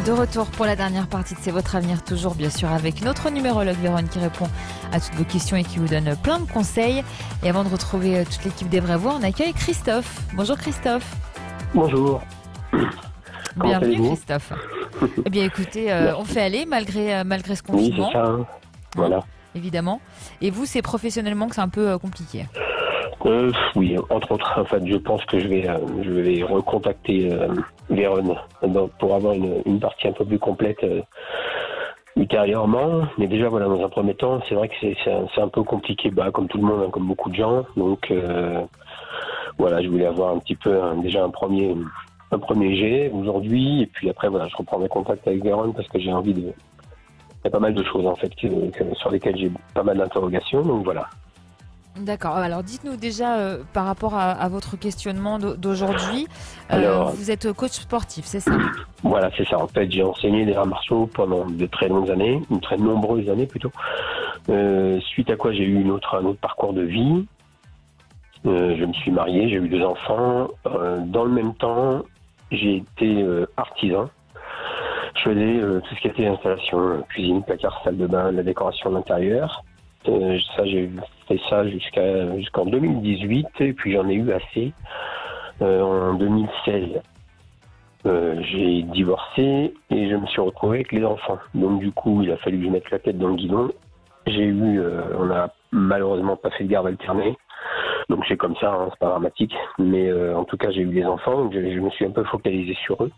De retour pour la dernière partie de C'est votre avenir, toujours bien sûr avec notre numérologue Véronique qui répond à toutes vos questions et qui vous donne plein de conseils. Et avant de retrouver toute l'équipe des Vraies Voix, on accueille Christophe. Bonjour Christophe. Bonjour. Bienvenue Christophe. Eh bien écoutez, on fait aller malgré ce confinement. Oui, c'est ça. Hein. Voilà. Évidemment. Et vous, c'est professionnellement que c'est un peu compliqué. Oui, entre autres, en fait, je pense que je vais recontacter Véron pour avoir une partie un peu plus complète ultérieurement. Mais déjà, voilà, dans un premier temps, c'est vrai que c'est un peu compliqué, comme tout le monde, hein, comme beaucoup de gens. Donc, voilà, je voulais avoir un petit peu déjà un premier jet aujourd'hui. Et puis après, voilà, je reprendrai contact avec Véron parce que j'ai envie de... Il y a pas mal de choses, en fait, sur lesquelles j'ai pas mal d'interrogations. Donc, voilà. D'accord. Alors, dites-nous déjà par rapport à votre questionnement d'aujourd'hui. Vous êtes coach sportif, c'est ça? Voilà, c'est ça. En fait, j'ai enseigné les arts martiaux pendant de très longues années, très nombreuses années plutôt. Suite à quoi j'ai eu un autre parcours de vie. Je me suis marié, j'ai eu 2 enfants. Dans le même temps, j'ai été artisan. Je faisais tout ce qui était installation, cuisine, placard, salle de bain, la décoration de l'intérieur. J'ai fait ça jusqu'en 2018 et puis j'en ai eu assez en 2016. J'ai divorcé et je me suis retrouvé avec les enfants. Donc du coup, il a fallu que je mette la tête dans le guidon. On n'a malheureusement pas fait de garde alternée. Donc c'est comme ça, hein, c'est pas dramatique. Mais en tout cas, j'ai eu les enfants, donc je me suis un peu focalisé sur eux.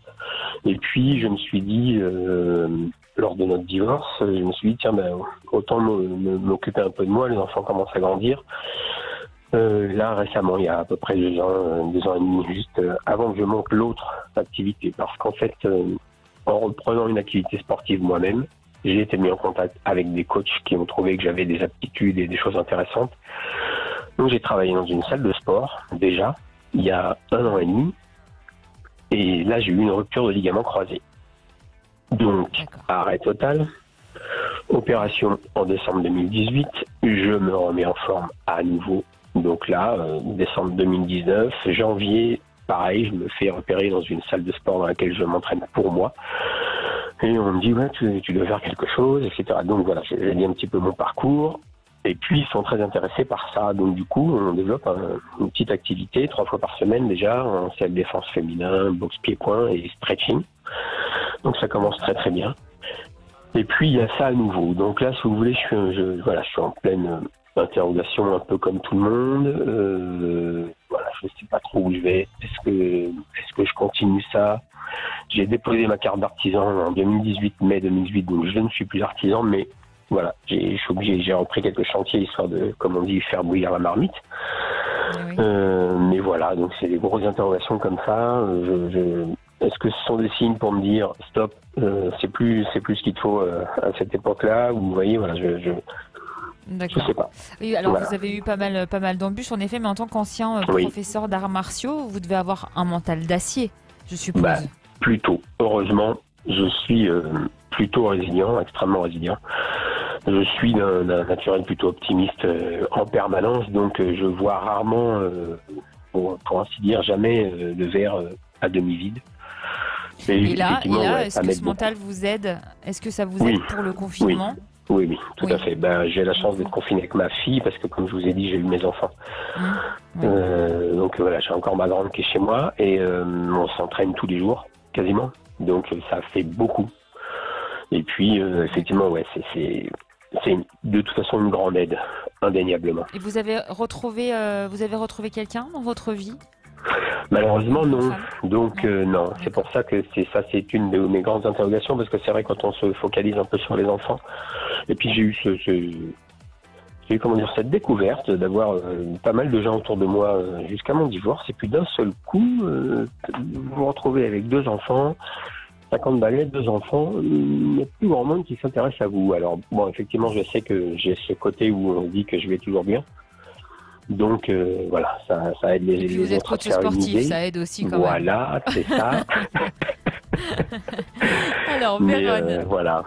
Et puis je me suis dit, lors de notre divorce, je me suis dit, tiens, autant m'occuper un peu de moi, les enfants commencent à grandir. Là, récemment, il y a à peu près 2 ans et demi, juste avant que je monte l'autre activité. Parce qu'en fait, en reprenant une activité sportive moi-même, j'ai été mis en contact avec des coachs qui ont trouvé que j'avais des aptitudes et des choses intéressantes. Donc j'ai travaillé dans une salle de sport, déjà, il y a 1 an et demi. Et là, j'ai eu une rupture de ligament croisé. Donc, arrêt total. Opération en décembre 2018. Je me remets en forme à nouveau. Donc là, décembre 2019, janvier, pareil, je me fais repérer dans une salle de sport dans laquelle je m'entraîne pour moi. Et on me dit, ouais, tu dois faire quelque chose, etc. Donc voilà, j'ai dit un petit peu mon parcours. Et puis, ils sont très intéressés par ça. Donc du coup, on développe une petite activité 3 fois par semaine déjà, en self-défense féminin, boxe pied-point et stretching. Donc ça commence très très bien. Et puis, il y a ça à nouveau. Donc là, si vous voulez, je suis en pleine interrogation, un peu comme tout le monde. Je ne sais pas trop où je vais. Est-ce que je continue ça? J'ai déposé ma carte d'artisan en 2018, mai 2018, donc je ne suis plus artisan, mais voilà, j'ai repris quelques chantiers histoire de, comme on dit, faire bouillir la marmite. Oui. Mais voilà, donc c'est des grosses interrogations comme ça. Est-ce que ce sont des signes pour me dire stop, c'est plus ce qu'il te faut à cette époque-là? Ou vous voyez, voilà, je sais pas. Oui, alors voilà. Vous avez eu pas mal d'embûches en effet, mais en tant qu'ancien professeur d'arts martiaux, vous devez avoir un mental d'acier, je suppose. Plutôt. Heureusement, je suis plutôt résilient, extrêmement résilient. Je suis d'un naturel plutôt optimiste en permanence, donc je vois rarement, pour ainsi dire, jamais le verre à demi-vide. Et là, est-ce que ce mental vous aide? Est-ce que ça vous aide pour le confinement? Oui, tout à fait. J'ai la chance d'être confiné avec ma fille parce que, comme je vous ai dit, j'ai eu mes enfants. Donc voilà, j'ai encore ma grande qui est chez moi et on s'entraîne tous les jours, quasiment. Donc ça fait beaucoup. Et puis, effectivement, c'est de toute façon une grande aide, indéniablement. Et vous avez retrouvé quelqu'un dans votre vie? Malheureusement, non. Donc, non. C'est pour ça que c'est une de mes grandes interrogations, parce que c'est vrai, quand on se focalise un peu sur les enfants, et puis j'ai eu cette découverte d'avoir pas mal de gens autour de moi jusqu'à mon divorce, et puis d'un seul coup, vous vous retrouvez avec 2 enfants, 50 balais, 2 enfants, il n'y a plus grand monde qui s'intéresse à vous. Alors, bon, effectivement, je sais que j'ai ce côté où on dit que je vais toujours bien. Donc, voilà, ça aide les vous êtes coach sportif, ça aide aussi quand même. Voilà, c'est ça. Alors, Vérone. Voilà.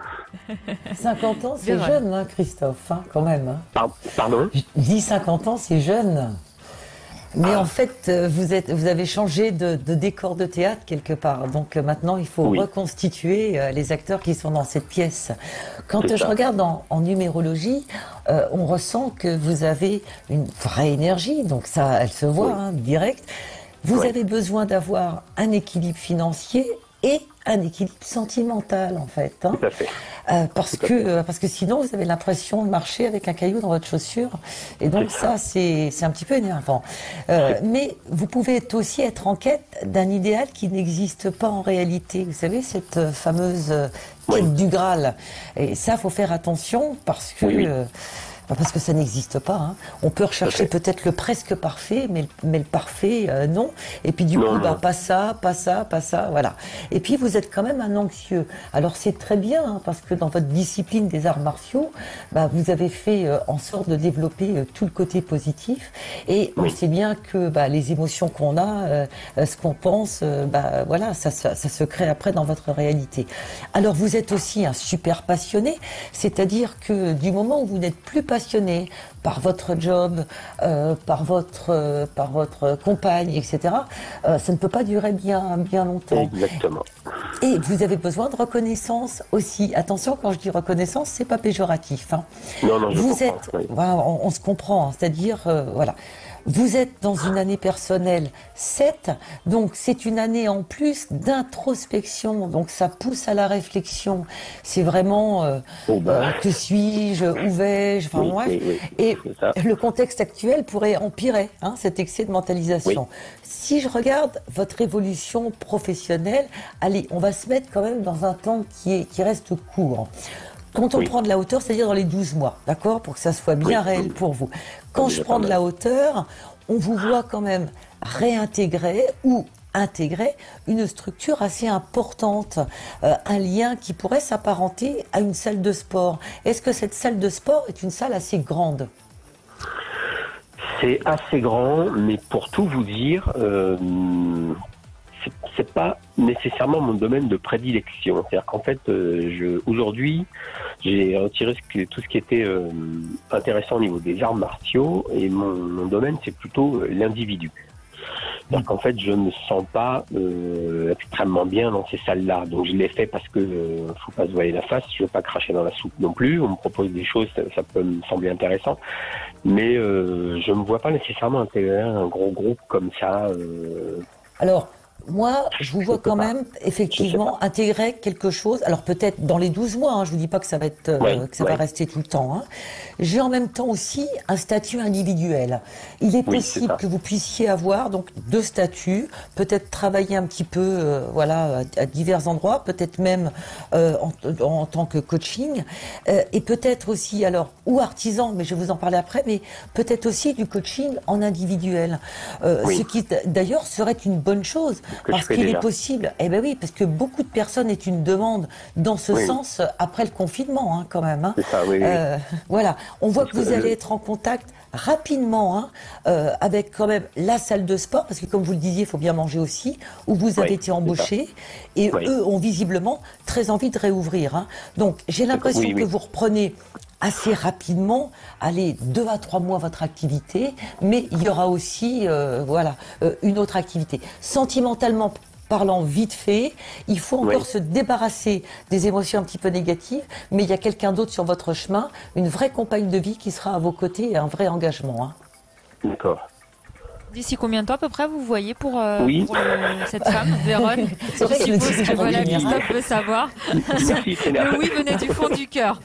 50 ans, c'est jeune, hein, Christophe, hein, quand même. Hein. Pardon? Je dis 50 ans, c'est jeune. Mais en fait, vous avez changé de décor de théâtre quelque part. Donc maintenant, il faut reconstituer les acteurs qui sont dans cette pièce. Quand je regarde en numérologie, on ressent que vous avez une vraie énergie. Donc ça, elle se voit direct. Vous avez besoin d'avoir un équilibre financier et un équilibre sentimental, en fait. Tout à fait. Parce que sinon, vous avez l'impression de marcher avec un caillou dans votre chaussure. Et donc ça, c'est un petit peu énervant. Mais vous pouvez aussi être en quête d'un idéal qui n'existe pas en réalité. Vous savez, cette fameuse quête du Graal. Et ça, faut faire attention parce que... parce que ça n'existe pas. Hein. On peut rechercher peut-être le presque parfait, mais le parfait, non. Et puis du coup, pas ça, voilà. Et puis vous êtes quand même un anxieux. Alors c'est très bien, hein, parce que dans votre discipline des arts martiaux, vous avez fait en sorte de développer tout le côté positif. Et on sait bien que les émotions qu'on a, ce qu'on pense, voilà, ça se crée après dans votre réalité. Alors vous êtes aussi un super passionné, c'est-à-dire que du moment où vous n'êtes plus passionné par votre job, par votre compagne, etc., ça ne peut pas durer bien longtemps. Exactement. Et vous avez besoin de reconnaissance aussi. Attention, quand je dis reconnaissance, c'est pas péjoratif. Hein. Non, vous êtes, voilà, on se comprend, hein, c'est-à-dire, voilà. Vous êtes dans une année personnelle 7, donc c'est une année en plus d'introspection, donc ça pousse à la réflexion. C'est vraiment que suis-je, où vais-je, enfin bref. Et le contexte actuel pourrait empirer cet excès de mentalisation. Si je regarde votre évolution professionnelle, allez, on va se mettre quand même dans un temps qui reste court. Quand on prend de la hauteur, c'est-à-dire dans les 12 mois, d'accord, pour que ça soit bien réel pour vous. Quand je prends de la hauteur, on vous voit quand même réintégrer ou intégrer une structure assez importante, un lien qui pourrait s'apparenter à une salle de sport. Est-ce que cette salle de sport est une salle assez grande ? C'est assez grand, mais pour tout vous dire, c'est pas nécessairement mon domaine de prédilection. C'est-à-dire qu'en fait, aujourd'hui, j'ai retiré tout ce qui était intéressant au niveau des arts martiaux, et mon domaine, c'est plutôt l'individu. C'est-à-dire qu'en fait, je ne me sens pas extrêmement bien dans ces salles-là. Donc je l'ai fait parce que faut pas se voiler la face, je veux pas cracher dans la soupe non plus. On me propose des choses, ça peut me sembler intéressant, mais je me vois pas nécessairement intégrer un gros groupe comme ça. Alors, moi, je vous vois quand même, effectivement, intégrer quelque chose. Alors peut-être dans les 12 mois, je vous dis pas que ça va être, que ça va rester tout le temps. J'ai en même temps aussi un statut individuel. Il est possible que vous puissiez avoir donc 2 statuts, peut-être travailler un petit peu, à divers endroits, peut-être même en tant que coaching, et peut-être aussi, alors, ou artisan, mais je vais vous en parler après, mais peut-être aussi du coaching en individuel, ce qui d'ailleurs serait une bonne chose. Parce qu'il est possible, parce que beaucoup de personnes est une demande dans ce sens après le confinement, quand même. C'est ça, voilà, on voit que vous allez être en contact rapidement avec quand même la salle de sport, parce que comme vous le disiez, il faut bien manger aussi, où vous avez été embauché, et eux ont visiblement très envie de réouvrir. Donc j'ai l'impression que vous reprenez assez rapidement, allez, 2 à 3 mois votre activité, mais il y aura aussi, une autre activité. Sentimentalement parlant vite fait, il faut encore se débarrasser des émotions un petit peu négatives, mais il y a quelqu'un d'autre sur votre chemin, une vraie compagne de vie qui sera à vos côtés et un vrai engagement. D'accord. D'ici combien de temps à peu près vous voyez pour cette femme, Véronne? C'est vrai que je suppose que Christophe veut savoir. Le oui venait du fond du cœur.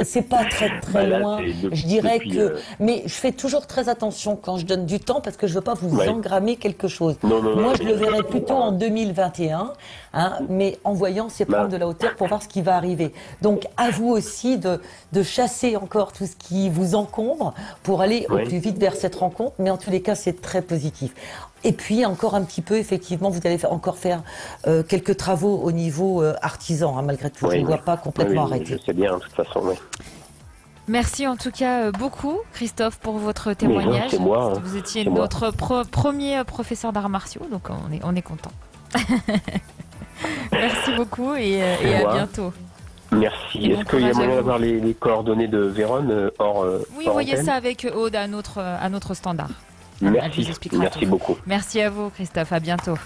C'est pas très loin. Je dirais que, mais je fais toujours très attention quand je donne du temps parce que je veux pas vous engrammer quelque chose. Moi, je le verrai plutôt en 2021, mais en voyant, c'est prendre de la hauteur pour voir ce qui va arriver. Donc, à vous aussi de chasser encore tout ce qui vous encombre pour aller au plus vite vers cette rencontre. Mais en tous les cas, c'est très positif. Et puis encore un petit peu, effectivement, vous allez encore faire quelques travaux au niveau artisan, malgré tout. Je ne vois pas complètement arrêter. Je sais bien, de toute façon, Merci en tout cas beaucoup, Christophe, pour votre témoignage. C'est moi, vous étiez notre premier professeur d'arts martiaux, donc on est content. Merci beaucoup et à bientôt. Merci. Est-ce qu'il y a moyen d'avoir les coordonnées de Véronne hors Oui, envoyez ça avec Aude à notre standard. Elle vous Merci, expliquera merci tout. beaucoup. Merci à vous, Christophe. À bientôt.